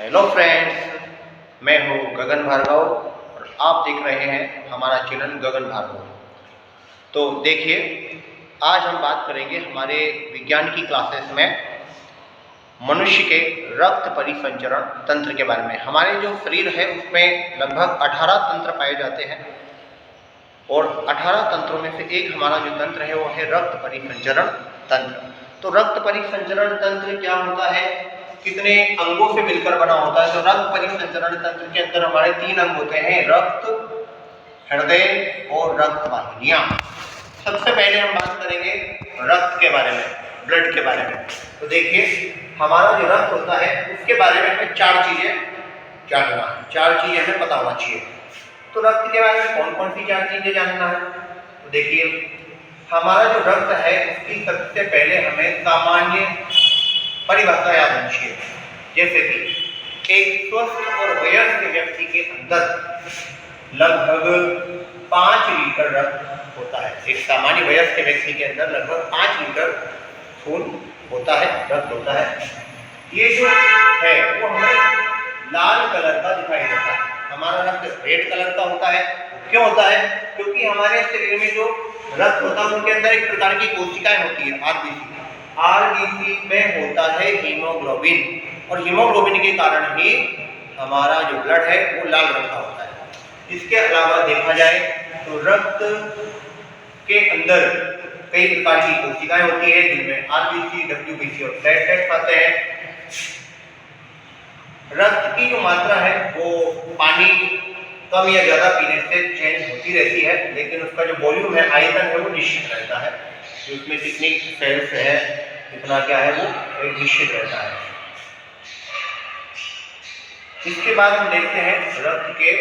Hello friends, मैं हूँ गगन भार्गव और आप देख रहे हैं हमारा चैनल गगन भार्गव। तो देखिए, आज हम बात करेंगे हमारे विज्ञान की क्लासेस में मनुष्य के रक्त परिसंचरण तंत्र के बारे में। हमारे जो शरीर है उसमें लगभग 18 तंत्र पाए जाते हैं और 18 तंत्रों में से एक हमारा जो तंत्र है वो है रक्त परिसंचरण तंत्र। तो रक्त परिसंचरण तंत्र क्या होता है, कितने अंगों से मिलकर बना होता है? तो रक्त परिसंचरण तंत्र के अंदर हमारे 3 अंग होते हैं, रक्त, हृदय और रक्त वाहिनियां। सबसे पहले हम बात करेंगे रक्त के बारे में, ब्लड के बारे में। तो देखिए, हमारा जो रक्त होता है उसके बारे में हमें 4 चीजें जानना है, 4 चीजें हमें पता होना चाहिए। तो रक्त के बारे में कौन कौन सी 4 चीजें जानना है? तो देखिए, हमारा जो रक्त है उसकी सबसे पहले हमें सामान्य परिभाषा याद होनी चाहिए। जैसे कि एक स्वस्थ और वयस्क व्यक्ति के अंदर लगभग 5 लीटर रक्त होता है। एक सामान्य वयस्क व्यक्ति के अंदर लगभग 5 लीटर खून होता है, रक्त होता है। ये जो है वो हमें लाल कलर का दिखाई देता है। हमारा रक्त रेड कलर का होता है। क्यों होता है? क्योंकि हमारे शरीर में जो रक्त होता है उनके अंदर एक प्रकार की कोशिकाएं होती है, आरबीसी में होता है हीमोग्लोबिन, और हीमोग्लोबिन के कारण ही हमारा जो ब्लड है वो लाल रंग का होता है। इसके अलावा देखा जाए तो रक्त के अंदर कई प्रकार की कोशिकाएं होती है जिनमें आरबीसी, डब्ल्यूबीसी और प्लेटलेट्स आते हैं। रक्त की जो मात्रा है वो पानी कम या ज्यादा पीने से चेंज होती रहती है, लेकिन उसका जो वॉल्यूम है, आयतन है, वो निश्चित रहता है। उसमें कितनी सेल्स है, कितना क्या है, वो एक निश्चित रहता है। इसके बाद हम देखते हैं रक्त के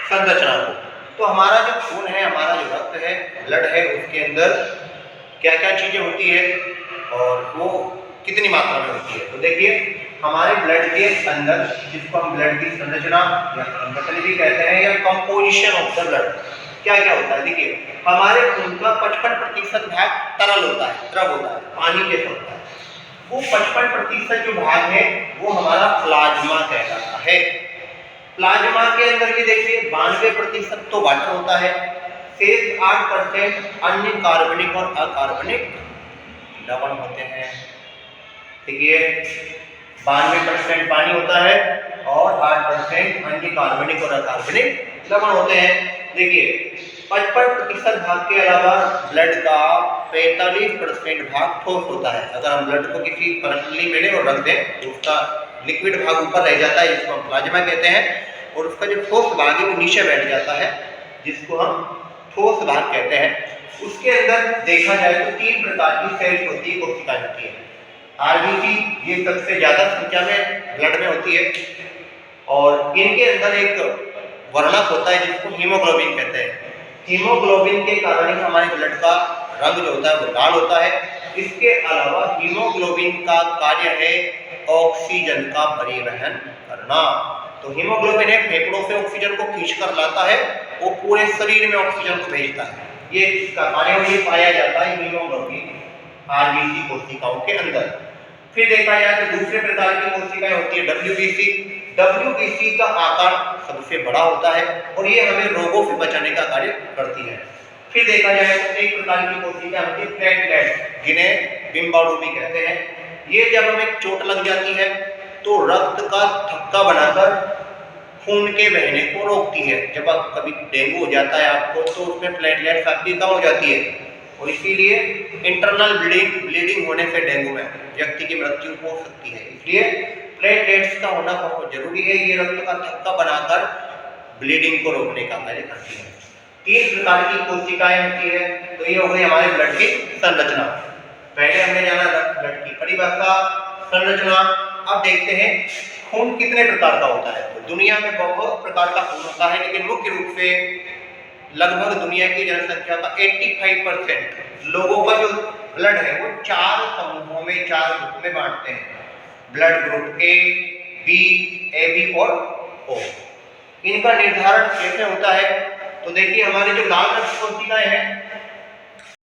संरचना को। तो हमारा जो खून है, हमारा जो रक्त है, ब्लड है, उसके अंदर क्या क्या चीजें होती है और वो कितनी मात्रा में होती है। तो देखिए, हमारे ब्लड के अंदर, जिसको हम ब्लड की संरचना या संरचना भी कहते हैं या कंपोजिशन ऑफ द ब्लड, क्या क्या होता है? देखिए, हमारे खून का 55% भाग तरल होता है, द्रव होता है, पानी जैसा होता है। वो 55% जो भाग है वो हमारा प्लाज्मा कहलाता है। प्लाज्मा के अंदर भी देखिए 92% तो वाटर होता है, शेष 8% अन्य कार्बनिक और अकार्बनिक लवण होते हैं। देखिए, 92% पानी होता है और 8% अन्य कार्बनिक और अकार्बनिक लवण होते हैं। देखिए, 55% भाग के अलावा ब्लड का 45% भाग ठोस होता है। अगर हम ब्लड को किसी पर्सनली में ले और रख दें तो उसका लिक्विड भाग ऊपर रह जाता है, जिसको हम प्लाज्मा कहते हैं, और उसका जो ठोस भाग है वो नीचे बैठ जाता है, जिसको हम ठोस भाग कहते हैं। उसके अंदर देखा जाए तो 3 प्रकार की सेल्स होती है, कोशिकाएं होती है। आरबीसी, ये सबसे ज्यादा संख्या में ब्लड में होती है, और इनके अंदर एक वर्णक होता है जिसको हीमोग्लोबिन कहते हैं। हीमोग्लोबिन के कारण ही हमारे ब्लड का रंग जो होता है वो लाल होता है। इसके अलावा हीमोग्लोबिन का कार्य है ऑक्सीजन का परिवहन करना। तो हीमोग्लोबिन है फेफड़ों से ऑक्सीजन को खींचकर लाता है, वो पूरे शरीर में ऑक्सीजन को भेजता है। ये इसका कार्य पाया जाता है हीमोग्लोबिन आरबीसी कोशिकाओं के अंदर। फिर देखा जाए तो दूसरे प्रकार की कोशिकाएं होती है डब्ल्यूबीसी। डब्ल्यूबीसी का आकार सबसे बड़ा होता है और ये हमें रोगों से बचाने का कार्य करती है। फिर देखा जाए तो एक प्रकार की कोशिका होती है प्लेटलेट्स, जिन्हें बिम्बाणु भी कहते हैं। ये जब हमें चोट लग जाती है तो रक्त का थक्का बनाकर खून के बहने को रोकती है। जब आप कभी डेंगू हो जाता है आपको, तो उसमें प्लेटलेट्स आपकी कम हो जाती है और इसीलिए इंटरनल ब्लीडिंग होने से डेंगू में व्यक्ति की मृत्यु हो सकती है। इसलिए प्लेटलेट्स का होना बहुत जरूरी है। ये रक्त का थक्का बनाकर ब्लीडिंग को रोकने का कार्य करती है। 3 प्रकार की कोशिकाएं होती है। तो ये हो गई हमारे ब्लड की संरचना। पहले हमने जाना ब्लड की परिभाषा, संरचना। अब देखते हैं खून कितने प्रकार का होता है। तो दुनिया में बहुत प्रकार का खून होता है, लेकिन मुख्य रूप से लगभग दुनिया की जनसंख्या का 85% लोगों का जो ब्लड है वो 4 समूहों में, 4 ग्रुप में बांटते हैं। Blood group A, B, AB और ओ। इनका निर्धारण कैसे होता है? तो देखिए, हमारे जो लाल रक्त कोशिकाएं हैं